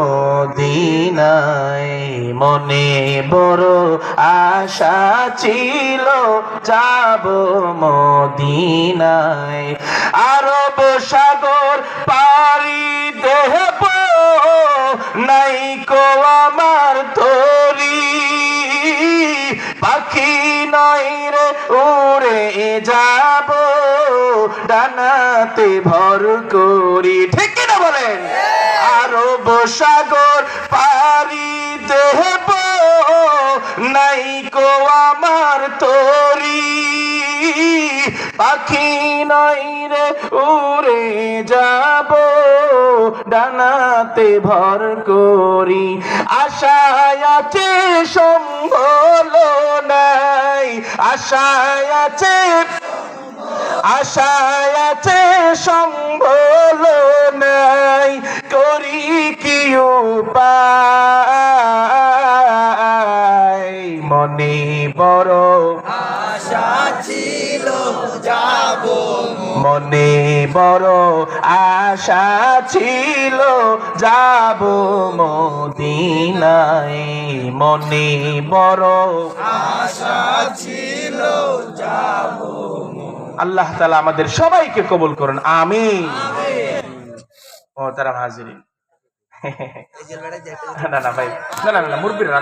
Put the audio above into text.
মদিনায়। মনে বড় আশা ছিল যাব মদিনায়। আরব সাগর পাড়ি দেব নাই কো আমার তরি, পাখি নয় রে উড়ে যাব ডানাতে ভর করি। ঠিক কিনা বলেন? আরব সাগর পাড়ি দেব নাই কো আমার তরি, পাখি নয় রে উড়ে যাব ডানাতে ভর করি। আশায় আছে সম্বল নাই, আশায় আছে, আশায় আছে সম্বল নাই, করি কি উপায়। মনে বড় আশা ছিল যাব, মনে বড় আশা ছিল যাব মদিনায়। মনে বড় আশা ছিল যাব। আল্লাহ তাআলা আমাদের সবাইকে কবুল করুন, আমিন। ও তারা হাজিরিন। না না ভাই, না না না মুরব্বিরা